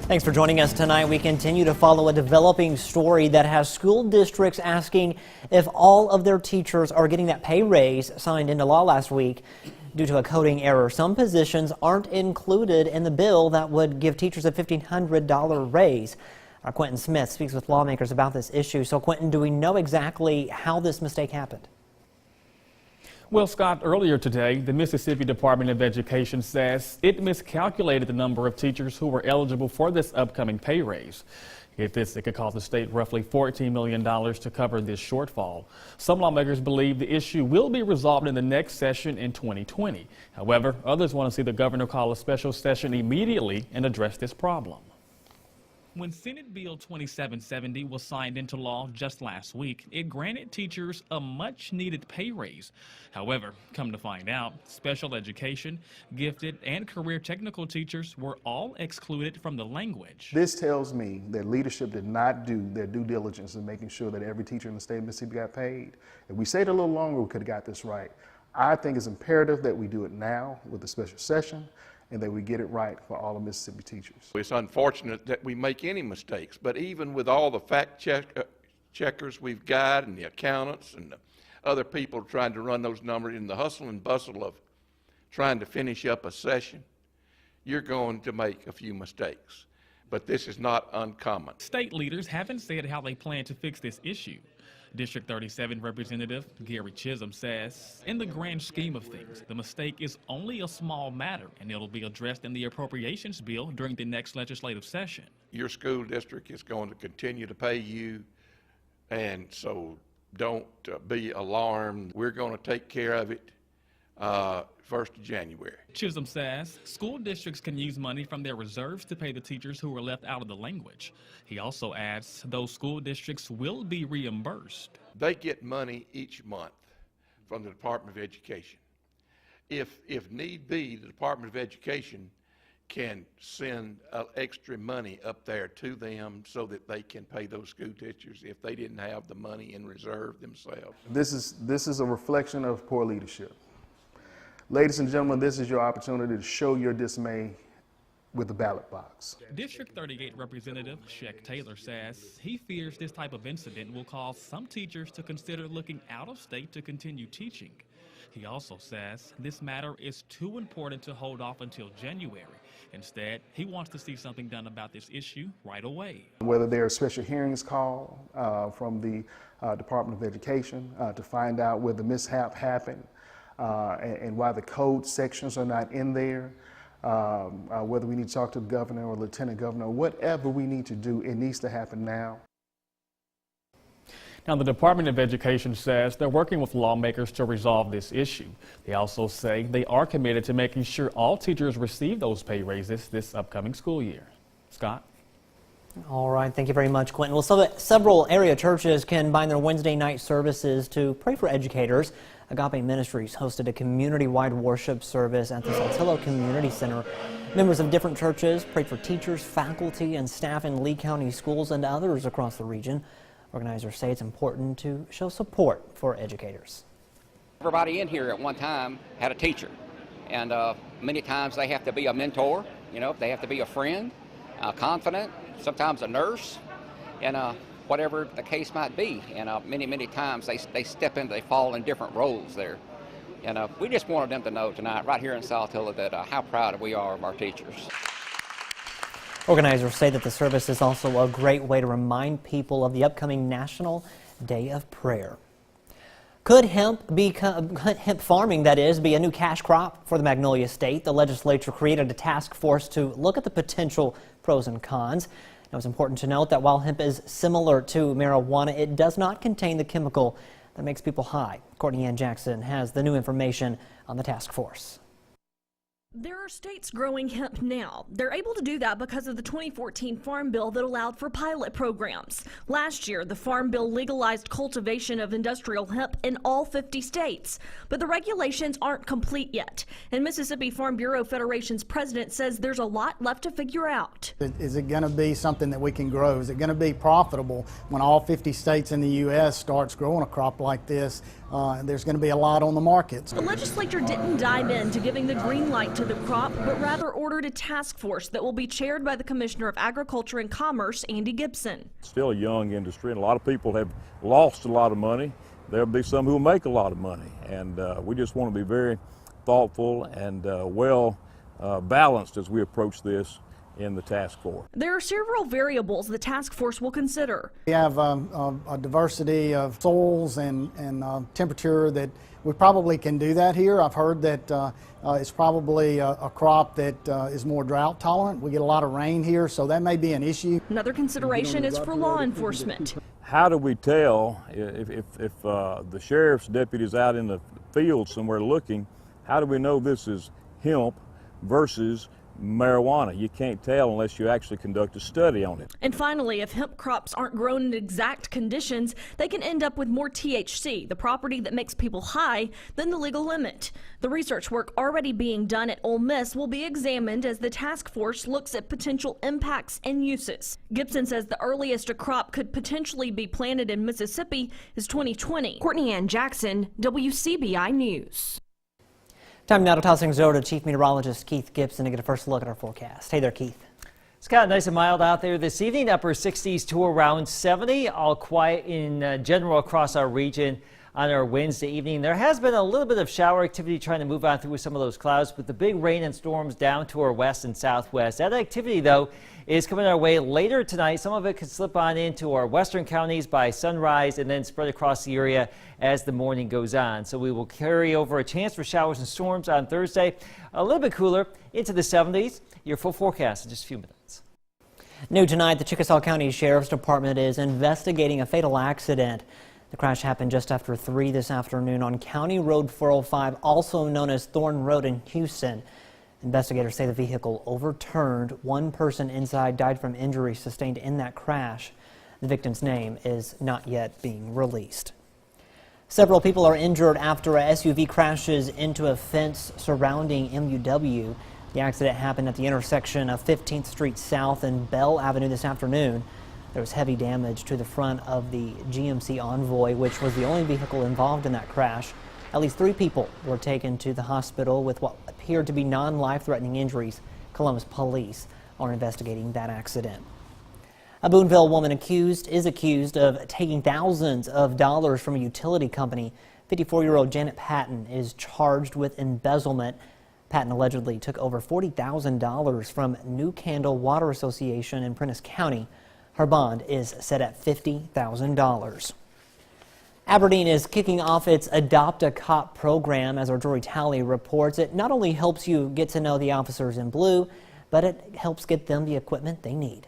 Thanks for joining us tonight. We continue to follow a developing story that has school districts asking if all of their teachers are getting that pay raise signed into law last week. Due to a coding error, some positions aren't included in the bill that would give teachers a $1,500 raise. Our Quentin Smith speaks with lawmakers about this issue. So, Quentin, do we know exactly how this mistake happened? Well, Scott, earlier today, the Mississippi Department of Education says it miscalculated the number of teachers who were eligible for this upcoming pay raise. It could cost the state roughly $14 million to cover this shortfall. Some lawmakers believe the issue will be resolved in the next session in 2020. However, others want to see the governor call a special session immediately and address this problem. When Senate Bill 2770 was signed into law just last week, it granted teachers a much-needed pay raise. However, come to find out, special education, gifted, and career technical teachers were all excluded from the language. This tells me that leadership did not do their due diligence in making sure that every teacher in the state of Mississippi got paid. If we stayed a little longer, we could have got this right. I think it's imperative that we do it now with the special session, and that we get it right for all of Mississippi teachers. It's unfortunate that we make any mistakes, but even with all the checkers we've got and the accountants and the other people trying to run those numbers in the hustle and bustle of trying to finish up a session, you're going to make a few mistakes. But this is not uncommon. State leaders haven't said how they plan to fix this issue. District 37 Representative Gary Chisholm says, in the grand scheme of things, the mistake is only a small matter, and it'll be addressed in the appropriations bill during the next legislative session. Your school district is going to continue to pay you, and so don't be alarmed. We're going to take care of it 1st of January. Chisholm says school districts can use money from their reserves to pay the teachers who were left out of the language. He also adds those school districts will be reimbursed. They get money each month from the Department of Education. If need be, the Department of Education can send extra money up there to them so that they can pay those school teachers if they didn't have the money in reserve themselves. This is a reflection of poor leadership. Ladies and gentlemen, this is your opportunity to show your dismay with the ballot box. District 38 Representative Sheck Taylor says he fears this type of incident will cause some teachers to consider looking out of state to continue teaching. He also says this matter is too important to hold off until January. Instead, he wants to see something done about this issue right away. Whether there are special hearings called from the Department of Education to find out where the mishap happened, and why the code sections are not in there, whether we need to talk to the governor or lieutenant governor, whatever we need to do, it needs to happen now. Now, the Department of Education says they're working with lawmakers to resolve this issue. They also say they are committed to making sure all teachers receive those pay raises this upcoming school year. Scott? All right, thank you very much, Quentin. Well, several area churches combine their Wednesday night services to pray for educators. Agape Ministries hosted a community-wide worship service at the Saltillo Community Center. Members of different churches prayed for teachers, faculty, and staff in Lee County schools and others across the region. Organizers say it's important to show support for educators. Everybody in here at one time had a teacher, and many times they have to be a mentor, they have to be a friend, confidant, sometimes a nurse, and whatever the case might be. And many times they step in, they fall in different roles there. And we just wanted them to know tonight, right here in Saltillo, that how proud we are of our teachers. Organizers say that the service is also a great way to remind people of the upcoming National Day of Prayer. Could hemp farming, that is, be a new cash crop for the Magnolia State? The legislature created a task force to look at the potential pros and cons. Now, it's important to note that while hemp is similar to marijuana, it does not contain the chemical that makes people high. Courtney Ann Jackson has the new information on the task force. There are states growing hemp now. They're able to do that because of the 2014 Farm Bill that allowed for pilot programs. Last year, the Farm Bill legalized cultivation of industrial hemp in all 50 states. But the regulations aren't complete yet. And Mississippi Farm Bureau Federation's president says there's a lot left to figure out. Is it going to be something that we can grow? Is it going to be profitable when all 50 states in the U.S. starts growing a crop like this? there's going to be a lot on the market. The legislature didn't dive into giving the green light to the crop, but rather ordered a task force that will be chaired by the Commissioner of Agriculture and Commerce, Andy Gibson. It's still a young industry, and a lot of people have lost a lot of money. There'll be some who will make a lot of money, and we just want to be very thoughtful and well balanced as we approach this in the task force. There are several variables the task force will consider. We have a diversity of soils and temperature that we probably can do that here. I've heard that it's probably a crop that is more drought tolerant. We get a lot of rain here, so that may be an issue. Another consideration is for law enforcement. How do we tell if the sheriff's deputy's out in the field somewhere looking, how do we know this is hemp versus marijuana? You can't tell unless you actually conduct a study on it. And finally, if hemp crops aren't grown in exact conditions, they can end up with more THC, the property that makes people high, than the legal limit. The research work already being done at Ole Miss will be examined as the task force looks at potential impacts and uses. Gibson says the earliest a crop could potentially be planted in Mississippi is 2020. Courtney Ann Jackson, WCBI News. Time now to toss things over to Chief Meteorologist Keith Gibson to get a first look at our forecast. Hey there, Keith. It's kind of nice and mild out there this evening, upper 60s to around 70. All quiet in general across our region on our Wednesday evening. There has been a little bit of shower activity trying to move on through some of those clouds, with the big rain and storms down to our west and southwest. That activity, though, is coming our way later tonight. Some of it could slip on into our western counties by sunrise and then spread across the area as the morning goes on. So we will carry over a chance for showers and storms on Thursday. A little bit cooler into the 70s. Your full forecast in just a few minutes. New tonight, the Chickasaw County Sheriff's Department is investigating a fatal accident. The crash happened just after 3 this afternoon on County Road 405, also known as Thorn Road in Houston. Investigators say the vehicle overturned. One person inside died from injuries sustained in that crash. The victim's name is not yet being released. Several people are injured after a SUV crashes into a fence surrounding MUW. The accident happened at the intersection of 15th Street South and Bell Avenue this afternoon. There was heavy damage to the front of the GMC Envoy, which was the only vehicle involved in that crash. At least 3 people were taken to the hospital with what appeared to be non-life-threatening injuries. Columbus police are investigating that accident. A Boonville woman is accused of taking thousands of dollars from a utility company. 54-year-old Janet Patton is charged with embezzlement. Patton allegedly took over $40,000 from New Candle Water Association in Prentiss County. Her bond is set at $50,000. Aberdeen is kicking off its Adopt a Cop program. As our Jory Talley reports, it not only helps you get to know the officers in blue, but it helps get them the equipment they need.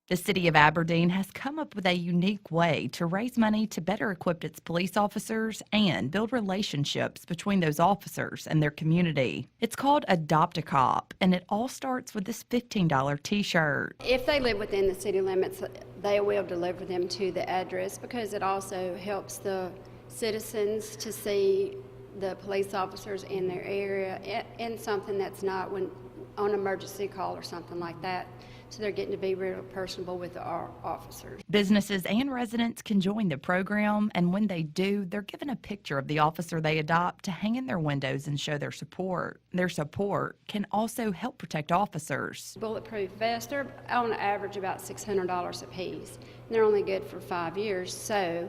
The city of Aberdeen has come up with a unique way to raise money to better equip its police officers and build relationships between those officers and their community. It's called Adopt a Cop, and it all starts with this $15 t-shirt. If they live within the city limits, they will deliver them to the address, because it also helps the citizens to see the police officers in their area and something that's not when on emergency call or something like that. So they're getting to be real personable with our officers. Businesses and residents can join the program, and when they do, they're given a picture of the officer they adopt to hang in their windows and show their support. Their support can also help protect officers. Bulletproof vests, they're on average about $600 a piece. They're only good for 5 years, so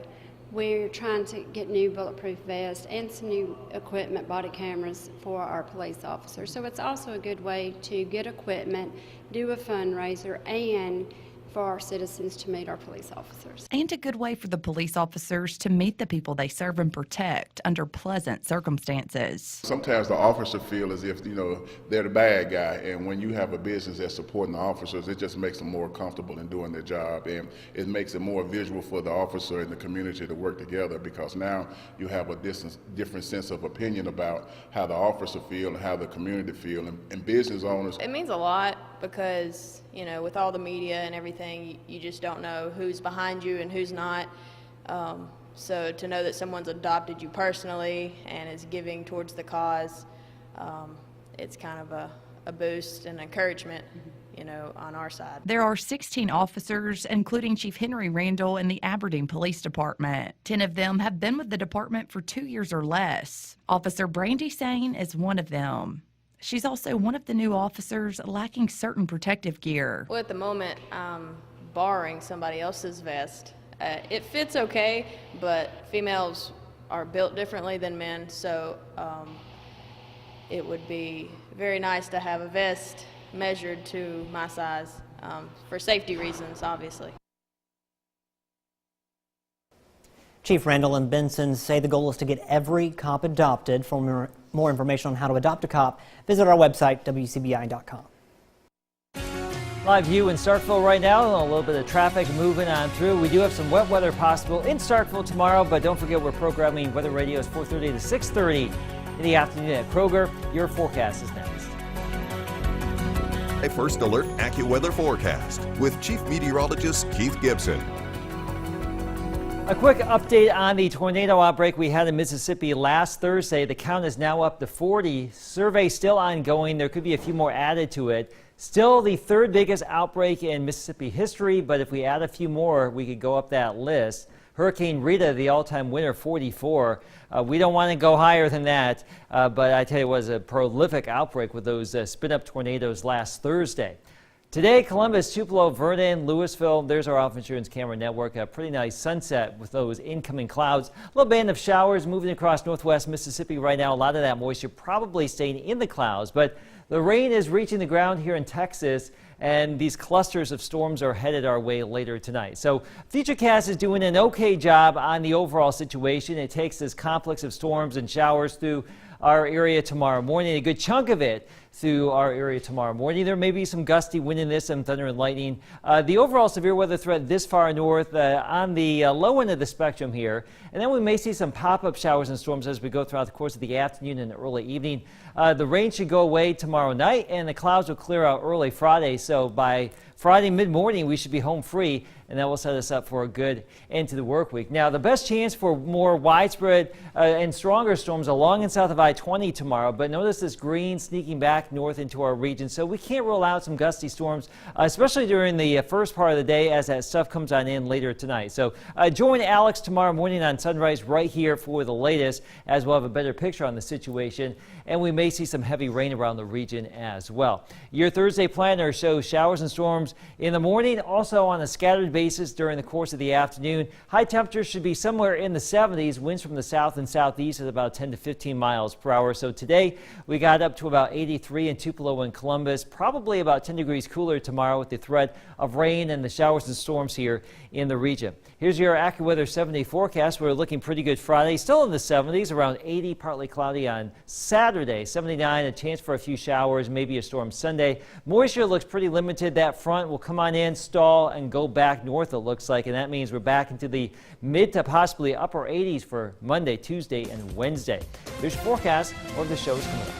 we're trying to get new bulletproof vests and some new equipment, body cameras for our police officers. So it's also a good way to get equipment, do a fundraiser, and for our citizens to meet our police officers. And a good way for the police officers to meet the people they serve and protect under pleasant circumstances. Sometimes the officer feel as if, they're the bad guy, and when you have a business that's supporting the officers, it just makes them more comfortable in doing their job, and it makes it more visual for the officer and the community to work together, because now you have a different sense of opinion about how the officer feel and how the community feel, and business owners. It means a lot, because with all the media and everything, you just don't know who's behind you and who's not. So to know that someone's adopted you personally and is giving towards the cause, it's kind of a boost and encouragement, on our side. There are 16 officers, including Chief Henry Randall in the Aberdeen Police Department. 10 of them have been with the department for 2 years or less. Officer Brandy Sane is one of them. She's also one of the new officers lacking certain protective gear. Well, at the moment, I'm borrowing somebody else's vest. It fits okay, but females are built differently than men, so it would be very nice to have a vest measured to my size for safety reasons, obviously. Chief Randall and Benson say the goal is to get every cop adopted. For more information on how to adopt a cop, visit our website, WCBI.com. Live view in Starkville right now. A little bit of traffic moving on through. We do have some wet weather possible in Starkville tomorrow, but don't forget we're programming weather radios 4:30 to 6:30 in the afternoon at Kroger. Your forecast is next. A First Alert AccuWeather forecast with Chief Meteorologist Keith Gibson. A quick update on the tornado outbreak we had in Mississippi last Thursday. The count is now up to 40. Survey still ongoing. There could be a few more added to it. Still the third biggest outbreak in Mississippi history, but if we add a few more, we could go up that list. Hurricane Rita, the all-time winner, 44. We don't want to go higher than that, but I tell you, it was a prolific outbreak with those spin-up tornadoes last Thursday. Today, Columbus, Tupelo, Vernon, Louisville, there's our Off Insurance Camera Network. A pretty nice sunset with those incoming clouds. A little band of showers moving across northwest Mississippi right now. A lot of that moisture probably staying in the clouds, but the rain is reaching the ground here in Texas, and these clusters of storms are headed our way later tonight. So Futurecast is doing an okay job on the overall situation. It takes this complex of storms and showers through our area tomorrow morning, a good chunk of it through our area tomorrow morning. There may be some gusty wind in this, some thunder and lightning. The overall severe weather threat this far north on the low end of the spectrum here. And then we may see some pop-up showers and storms as we go throughout the course of the afternoon and early evening. The rain should go away tomorrow night, and the clouds will clear out early Friday. So by Friday mid-morning, we should be home free, and that will set us up for a good end to the work week. Now, the best chance for more widespread and stronger storms along and south of I-20 tomorrow, but notice this green sneaking back north into our region, so we can't rule out some gusty storms, especially during the first part of the day as that stuff comes on in later tonight. So join Alex tomorrow morning on Sunrise right here for the latest, as we'll have a better picture on the situation, and we may see some heavy rain around the region as well. Your Thursday planner shows showers and storms in the morning, also on a scattered basis during the course of the afternoon. High temperatures should be somewhere in the 70s, winds from the south and southeast at about 10 to 15 miles per hour. So today we got up to about 83 in Tupelo and Columbus, probably about 10 degrees cooler tomorrow with the threat of rain and the showers and storms here in the region. Here's your AccuWeather 7-day forecast. We're looking pretty good Friday, still in the 70s, around 80, partly cloudy on Saturday, 79, a chance for a few showers, maybe a storm Sunday. Moisture looks pretty limited. That front will come on in, stall, and go back north, it looks like, and that means we're back into the mid to possibly upper 80s for Monday, Tuesday, and Wednesday. Here's your forecast. More of the show is coming up.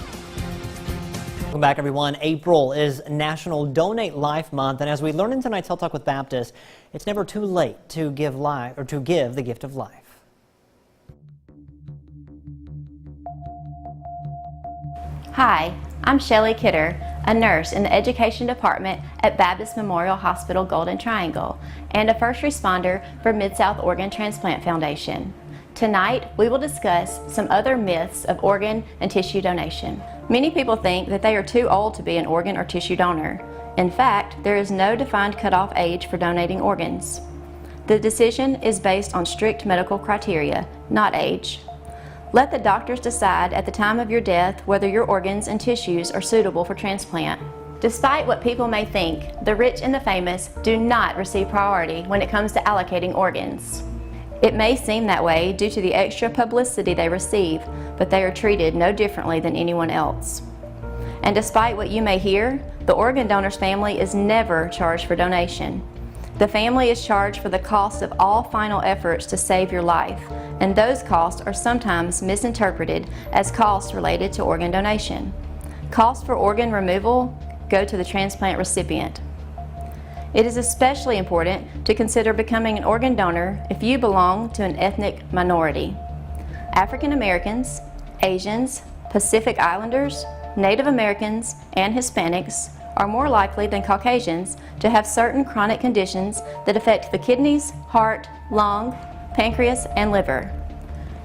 Welcome back, everyone. April is National Donate Life Month, and as we learn in tonight's Health Talk with Baptist, it's never too late to give the gift of life. Hi, I'm Shelley Kidder, a nurse in the Education Department at Baptist Memorial Hospital Golden Triangle and a first responder for Mid-South Organ Transplant Foundation. Tonight, we will discuss some other myths of organ and tissue donation. Many people think that they are too old to be an organ or tissue donor. In fact, there is no defined cutoff age for donating organs. The decision is based on strict medical criteria, not age. Let the doctors decide at the time of your death whether your organs and tissues are suitable for transplant. Despite what people may think, the rich and the famous do not receive priority when it comes to allocating organs. It may seem that way due to the extra publicity they receive, but they are treated no differently than anyone else. And despite what you may hear, the organ donor's family is never charged for donation. The family is charged for the cost of all final efforts to save your life, and those costs are sometimes misinterpreted as costs related to organ donation. Costs for organ removal go to the transplant recipient. It is especially important to consider becoming an organ donor if you belong to an ethnic minority. African Americans, Asians, Pacific Islanders, Native Americans, and Hispanics are more likely than Caucasians to have certain chronic conditions that affect the kidneys, heart, lung, pancreas, and liver.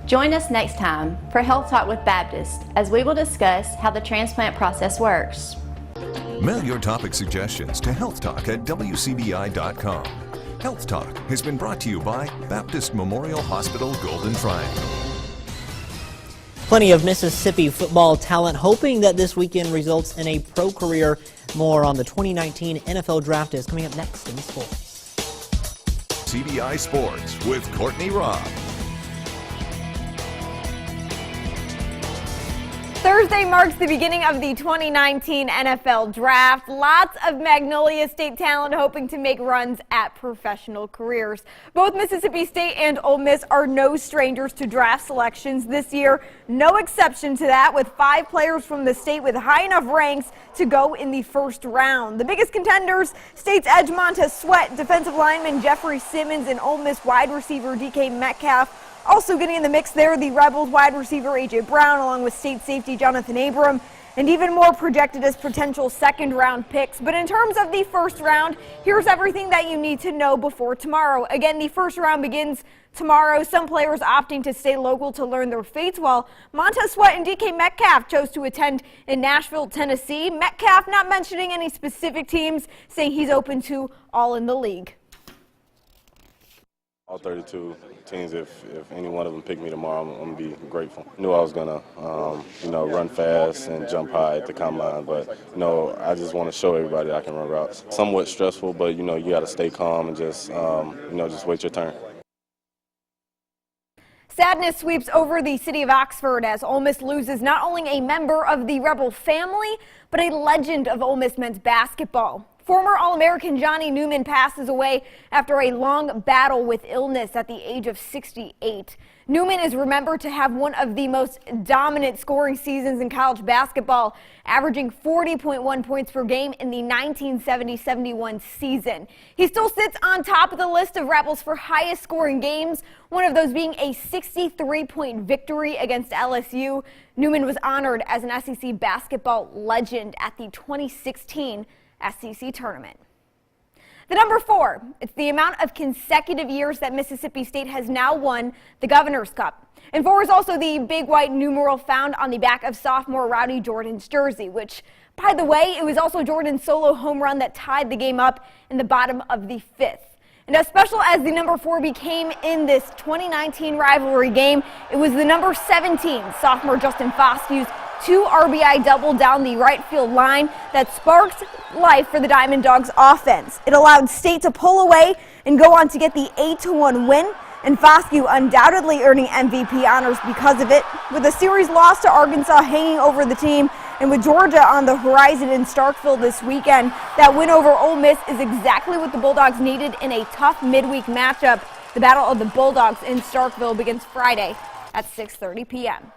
Join us next time for Health Talk with Baptist as we will discuss how the transplant process works. Mail your topic suggestions to healthtalk@wcbi.com. Health Talk has been brought to you by Baptist Memorial Hospital Golden Triangle. Plenty of Mississippi football talent hoping that this weekend results in a pro career. More on the 2019 NFL Draft is coming up next in sports. CBI Sports with Courtney Robb. Thursday marks the beginning of the 2019 NFL Draft. Lots of Magnolia State talent hoping to make runs at professional careers. Both Mississippi State and Ole Miss are no strangers to draft selections this year. No exception to that, with 5 players from the state with high enough ranks to go in the first round. The biggest contenders, State's edge Montez Sweat, defensive lineman Jeffrey Simmons, and Ole Miss wide receiver DK Metcalf. Also getting in the mix there, the Rebels wide receiver A.J. Brown, along with state safety Jonathan Abram, and even more projected as potential second-round picks. But in terms of the first round, here's everything that you need to know before tomorrow. Again, the first round begins tomorrow. Some players opting to stay local to learn their fates, while Montez Sweat and DK Metcalf chose to attend in Nashville, Tennessee. Metcalf not mentioning any specific teams, saying he's open to all in the league. All 32 teams, if any one of them pick me tomorrow, I'm going to be grateful. Knew I was going to, run fast and jump high at the combine, but, I just want to show everybody that I can run routes. Somewhat stressful, but, you got to stay calm and just, just wait your turn. Sadness sweeps over the city of Oxford as Ole Miss loses not only a member of the Rebel family, but a legend of Ole Miss men's basketball. Former All-American Johnny Newman passes away after a long battle with illness at the age of 68. Newman is remembered to have one of the most dominant scoring seasons in college basketball, averaging 40.1 points per game in the 1970-71 season. He still sits on top of the list of Rebels for highest scoring games, one of those being a 63-point victory against LSU. Newman was honored as an SEC basketball legend at the 2016 SEC tournament. The number 4, it's the amount of consecutive years that Mississippi State has now won the Governor's Cup. And 4 is also the big white numeral found on the back of sophomore Rowdy Jordan's jersey, which, by the way, it was also Jordan's solo home run that tied the game up in the bottom of the 5th. And as special as the number 4 became in this 2019 rivalry game, it was the number 17, sophomore Justin Foskew's 2 RBI double down the right field line that sparked life for the Diamond Dogs offense. It allowed State to pull away and go on to get the 8-1 win, and Foskew undoubtedly earning MVP honors because of it. With a series loss to Arkansas hanging over the team, and with Georgia on the horizon in Starkville this weekend, that win over Ole Miss is exactly what the Bulldogs needed in a tough midweek matchup. The Battle of the Bulldogs in Starkville begins Friday at 6:30 p.m.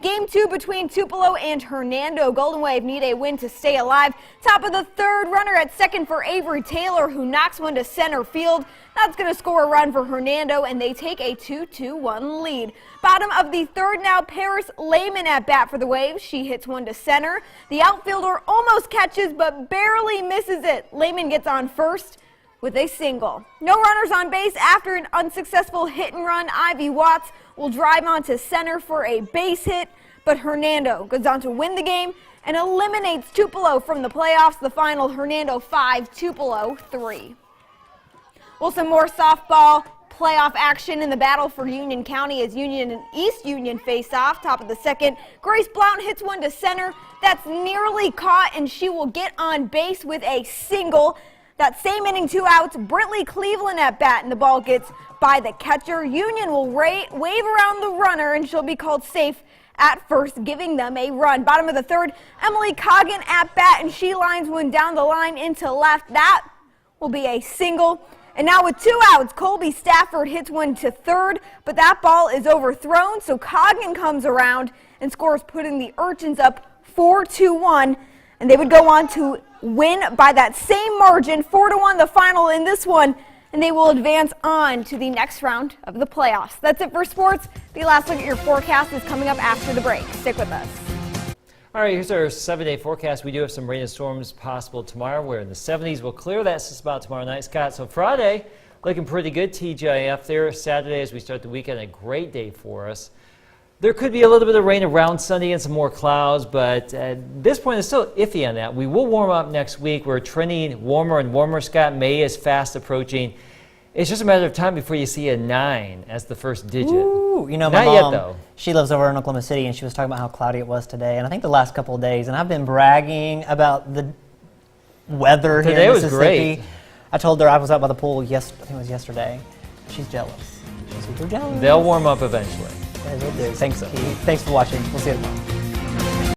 Game 2 between Tupelo and Hernando. Golden Wave need a win to stay alive. Top of the 3rd, runner at second for Avery Taylor, who knocks one to center field. That's going to score a run for Hernando, and they take a 2-1 lead. Bottom of the 3rd now, Paris Lehman at bat for the Wave. She hits one to center. The outfielder almost catches, but barely misses it. Lehman gets on first with a single. No runners on base after an unsuccessful hit and run. Ivy Watts will drive onto center for a base hit, but Hernando goes on to win the game and eliminates Tupelo from the playoffs. The final, Hernando 5, Tupelo 3. Well, some more softball playoff action in the battle for Union County as Union and East Union face off. Top of the 2nd, Grace Blount hits one to center. That's nearly caught, and she will get on base with a single. That same inning, 2 outs, Britley Cleveland at bat, and the ball gets by the catcher. Union will wave around the runner, and she'll be called safe at first, giving them a run. Bottom of the 3rd, Emily Coggin at bat, and she lines one down the line into left. That will be a single. And now with 2 outs, Colby Stafford hits one to 3rd, but that ball is overthrown, so Coggin comes around and scores, putting the Urchins up 4-1, and they would go on to win by that same margin, 4-1 the final in this one, and they will advance on to the next round of the playoffs. That's it for sports. The last look at your forecast is coming up after the break. Stick with us. All right, here's our 7-day forecast. We do have some rain and storms possible tomorrow. We're in the 70s. We'll clear that just about tomorrow night, Scott. So Friday, looking pretty good, TGIF there. Saturday, as we start the weekend, a great day for us. There could be a little bit of rain around Sunday and some more clouds, but at this point, it's still iffy on that. We will warm up next week. We're trending warmer and warmer, Scott. May is fast approaching. It's just a matter of time before you see a 9 as the first digit. Ooh, you know, my Not mom, yet, though. she lives over in Oklahoma City, and she was talking about how cloudy it was today, and I think the last couple of days, and I've been bragging about the weather here Today in was Mississippi. great. I told her I was out by the pool, I think it was yesterday. She's jealous. She's super jealous. They'll warm up eventually. Yeah, they'll do. Thanks for watching. We'll see you tomorrow.